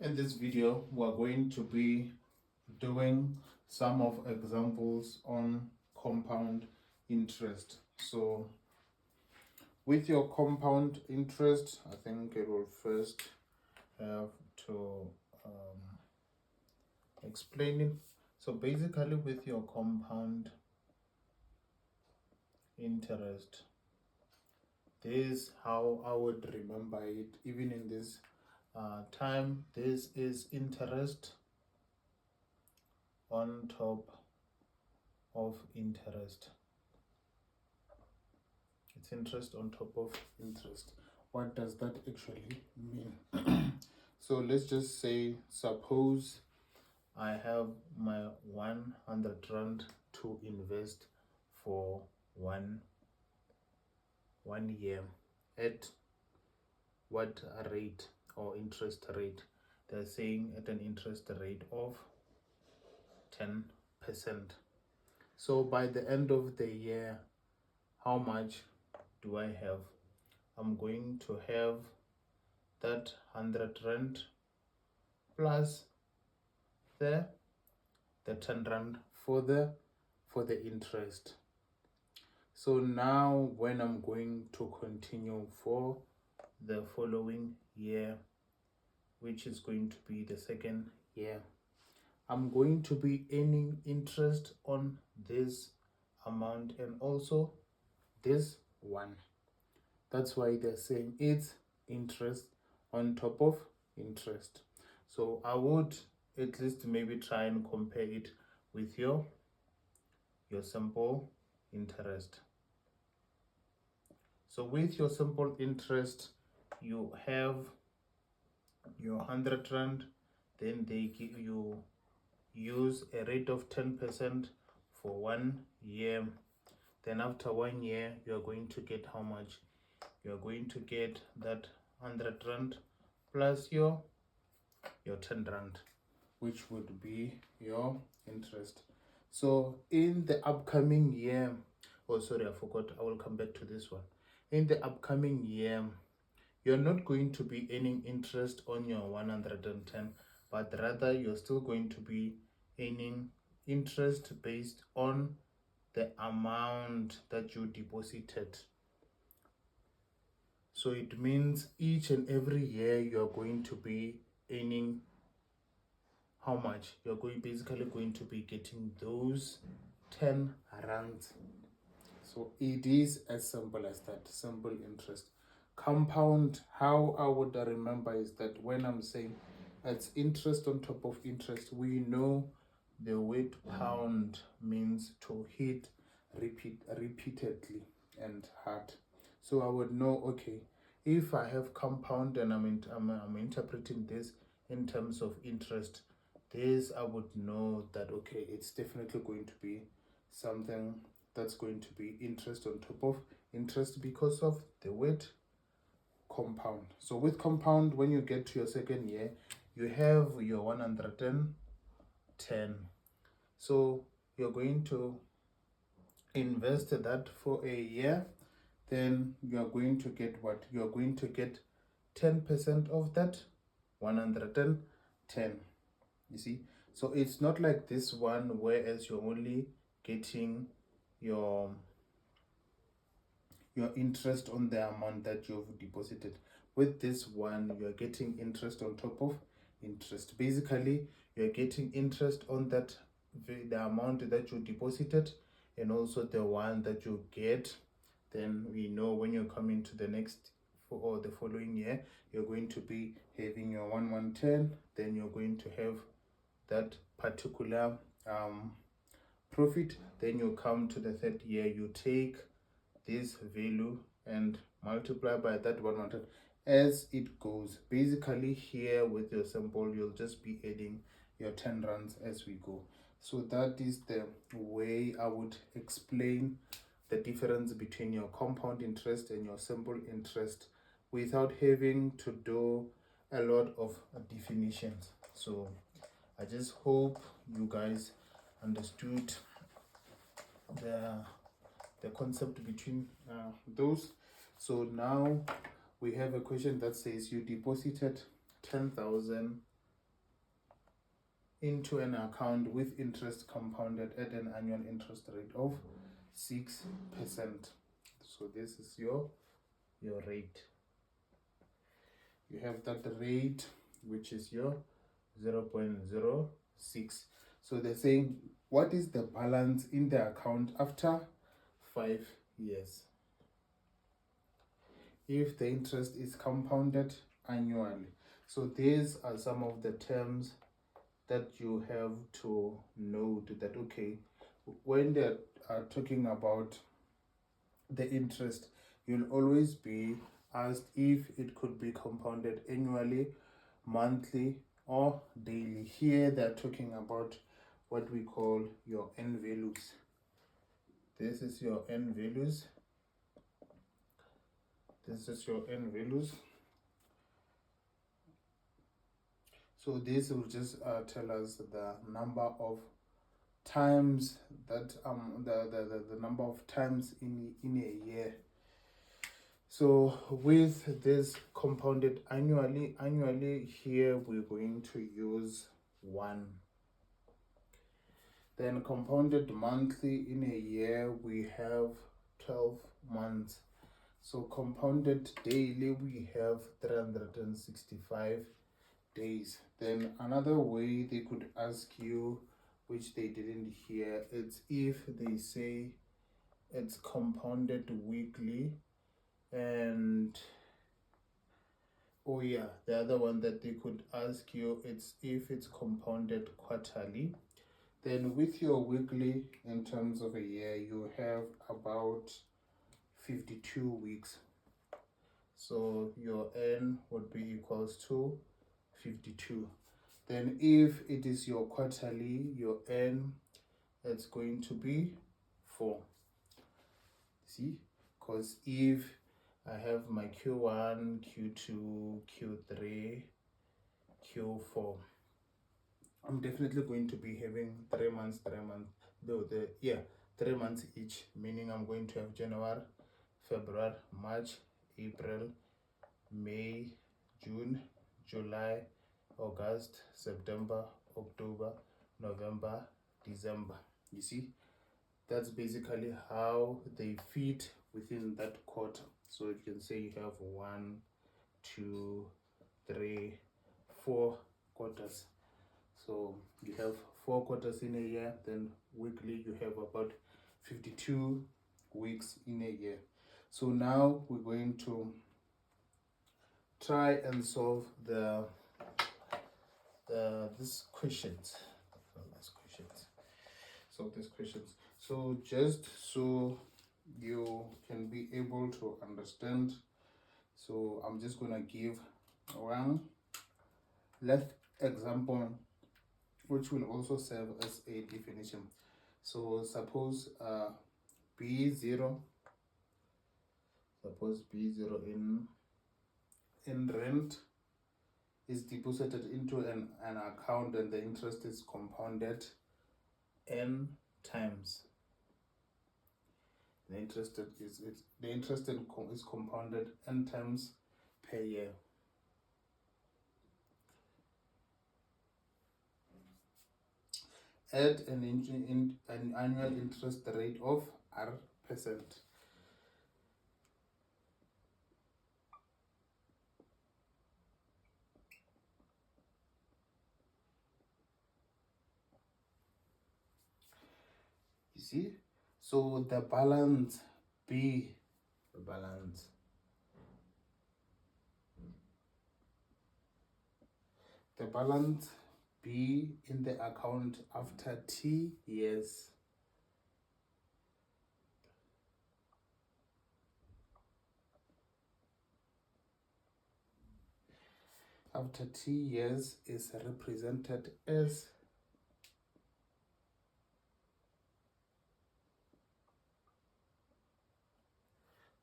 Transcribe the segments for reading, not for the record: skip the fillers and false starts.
In this video, we're going to be doing some of examples on compound interest. So with your compound interest, I think it will first have to explain it. So basically with your compound interest, this is how I would remember it even in this time. This is interest on top of interest. It's interest on top of interest. What does that actually mean? So let's just say, suppose I have my 100 rand to invest for one year at what rate or interest rate? They're saying at an interest rate of 10%. So by the end of the year, how much do I have? I'm going to have that 100 rand plus the 10 rand for the interest. So now when I'm going to continue for the following year, which is going to be the second year, I'm going to be earning interest on this amount and also this one. That's why they're saying it's interest on top of interest. So I would at least maybe try and compare it with your simple interest. So with your simple interest, you have your 100 rand, then they give you use a rate of 10% for 1 year. Then after 1 year, you are going to get how much? You are going to get that 100 rand plus your 10 rand, which would be your interest. So in the upcoming year, oh sorry, I forgot, I will come back to this one. In the upcoming year, you're not going to be earning interest on your 110, but rather you're still going to be earning interest based on the amount that you deposited. So it means each and every year you're going to be earning how much? You're basically going to be getting those 10 rands. So it is as simple as that, simple interest. Compound, how I would remember is that when I'm saying it's interest on top of interest, we know the word pound means to hit repeatedly and hard. So I would know, okay, if I have compound and I'm interpreting this in terms of interest, this I would know that, okay, it's definitely going to be something that's going to be interest on top of interest because of the word compound. So with compound, when you get to your second year, you have your 110. So you're going to invest that for a year, then you are going to get what? You are going to get 10% of that 110. You see, so it's not like this one, whereas you're only getting your interest on the amount that you've deposited. With this one, you're getting interest on top of interest. Basically, you're getting interest on that the amount that you deposited and also the one that you get. Then we know when you come into the next or the following year, you're going to be having your 110, then you're going to have that particular profit. Then you come to the third year, you take this value and multiply by that 100 as it goes. Basically here with your sample, you'll just be adding your 10 rands as we go. So that is the way I would explain the difference between your compound interest and your simple interest without having to do a lot of definitions. So I just hope you guys understood the concept between those. So now we have a question that says you deposited 10,000 into an account with interest compounded at an annual interest rate of 6%. So this is your rate. You have that rate, which is your 0.06. So they're saying, what is the balance in the account after 5 years? If the interest is compounded annually. So these are some of the terms that you have to note, that okay, when they are talking about the interest, you'll always be asked if it could be compounded annually, monthly, or daily. Here they're talking about what we call your n values. This is your n values. This is your n values. So this will just tell us the number of times that the number of times in a year. So with this compounded annually here we're going to use 1. Then compounded monthly in a year we have 12 months. So compounded daily we have 365 days. Then another way they could ask you, which they didn't hear, it's if they say it's compounded weekly, and oh yeah, the other one that they could ask you, it's if it's compounded quarterly. Then with your weekly, in terms of a year, you have about 52 weeks. So your n would be equals to 52. Then if it is your quarterly, your n, it's going to be 4. See, because if I have my Q1, Q2, Q3, Q4, I'm definitely going to be having 3 months, 3 months each, meaning I'm going to have January, February, March, April, May, June, July, August, September, October, November, December. You see, that's basically how they fit within that quarter. So you can say you have 1, 2, 3, 4 quarters. So you have 4 quarters in a year, then weekly you have about 52 weeks in a year. So now we're going to try and solve these questions. Solve these questions. So just so you can be able to understand, so I'm just gonna give one left example which will also serve as a definition. So suppose B0 in rent is deposited into an account, and the interest is compounded n times. The interest is compounded n times per year. At an annual interest rate of R%. You see, so the balance B, the balance B in the account after T years. After T years is represented as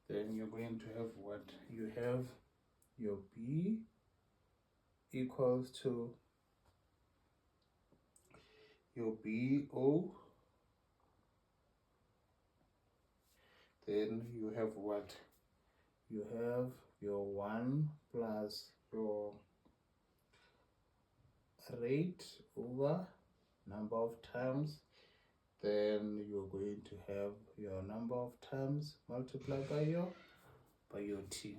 then you're going to have what? You have your B equals to your BO. Then you have what? You have your 1 plus your rate over number of times, then you're going to have your number of times multiplied by your t.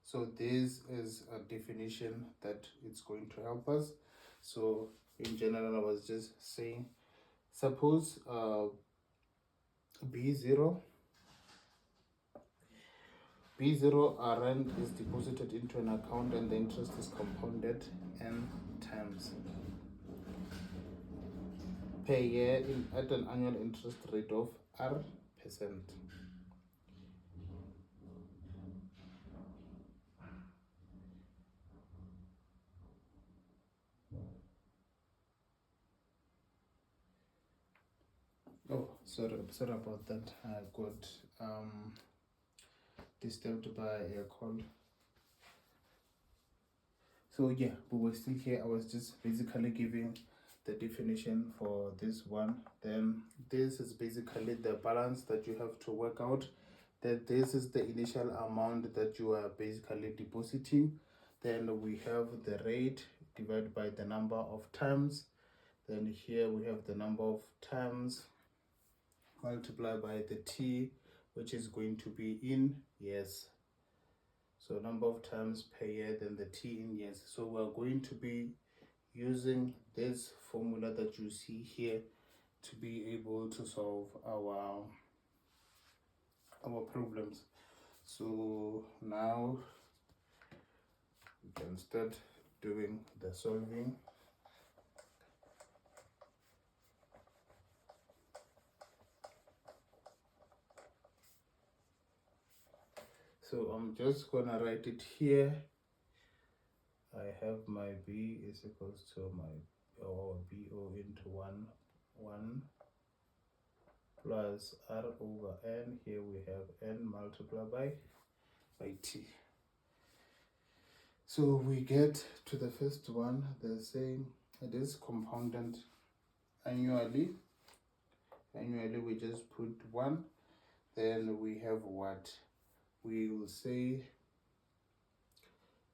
So this is a definition that it's going to help us. So in general, I was just saying, suppose B0 rand is deposited into an account and the interest is compounded n times per year at an annual interest rate of R%. Oh, sorry about that. I got disturbed by a call. So yeah, we were still here. I was just basically giving the definition for this one. Then this is basically the balance that you have to work out. That this is the initial amount that you are basically depositing. Then we have the rate divided by the number of times. Then here we have the number of times multiplied by the t, which is going to be in years. So number of times per year, then the t in years. So we're going to be using this formula that you see here to be able to solve our problems. So now we can start doing the solving. So I'm just gonna write it here. I have my b is equals to my BO into 1 plus r over n. Here we have n multiplied by t. So we get to the first one, the same. It is compounded annually. Annually we just put 1. Then we have what? We will say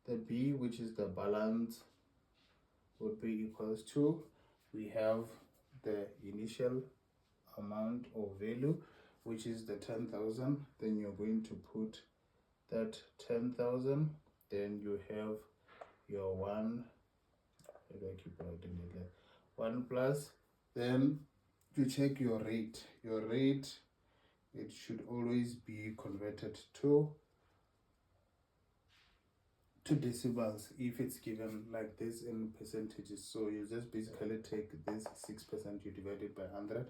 the b, which is the balance, would be equals to, we have the initial amount or value, which is the 10,000. Then you're going to put that 10,000. Then you have your 1. Maybe I keep writing it like 1 plus. Then you check your rate. Your rate, it should always be converted to decimals if it's given like this in percentages. So you just basically take this 6%, you divide it by 100,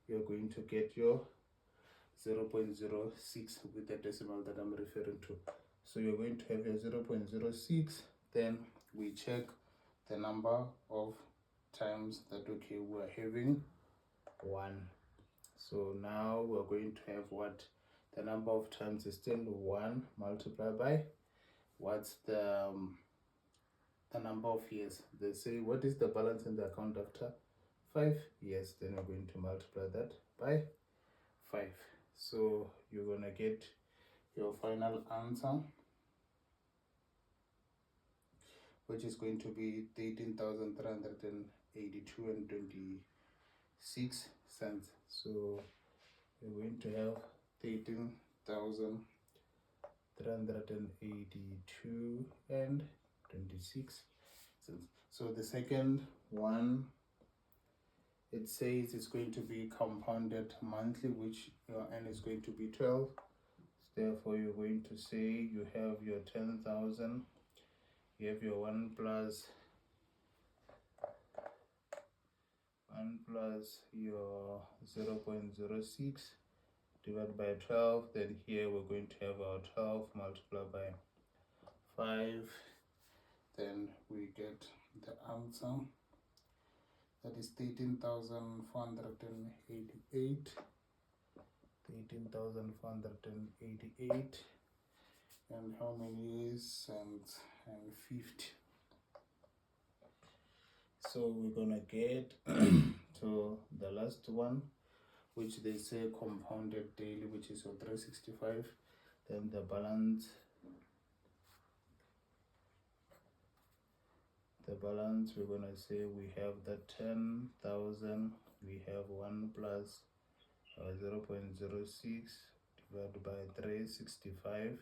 you're going to get your 0.06 with the decimal that I'm referring to. So you're going to have your 0.06. Then we check the number of times that, okay, we're having 1. So now we're going to have what? The number of times is still 1 multiplied by what's the number of years. They say, what is the balance in the account after 5 years? Then we're going to multiply that by 5. So you're gonna get your final answer, which is going to be 13,382 and 26 cents. So you're going to have 13,382 and 26 cents. So the second one, it says it's going to be compounded monthly, which your n is going to be 12. Therefore you're going to say you have your 10,000, you have your 1 plus your 0.06 divided by 12. Then here we're going to have our 12 multiplied by 5. Then we get the answer, that is 13,488. 13,488. And how many cents? And 50. So we're gonna get to the last one, which they say compounded daily, which is your 365. Then the balance the balance, we're going to say we have the 10,000, we have 1 plus 0.06 divided by 365.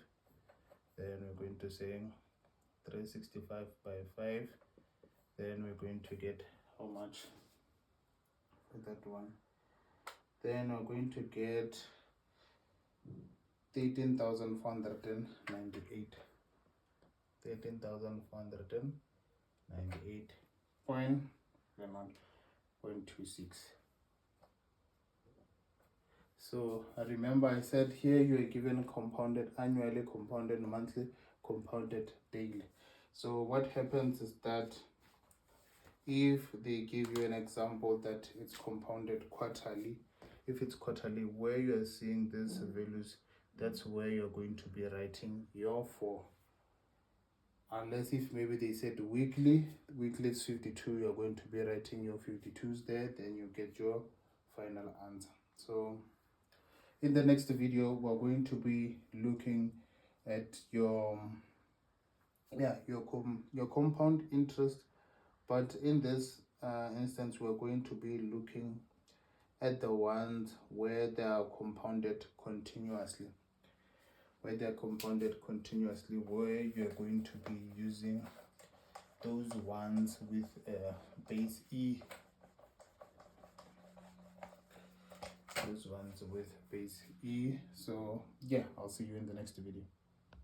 Then we're going to say 365 by 5. Then we're going to get how much for that one? Then we're going to get 13,498. 13,498.26. So remember I said here you are given compounded annually, compounded monthly, compounded daily. So what happens is that if they give you an example that it's compounded quarterly, if it's quarterly where you are seeing these values, that's where you're going to be writing your 4. Unless if maybe they said weekly is 52, you're going to be writing your 52s there, then you get your final answer. So in the next video, we're going to be looking at your compound interest, but in this instance, we're going to be looking at the ones where they are compounded continuously. Where you're going to be using those ones with base E. So yeah, I'll see you in the next video.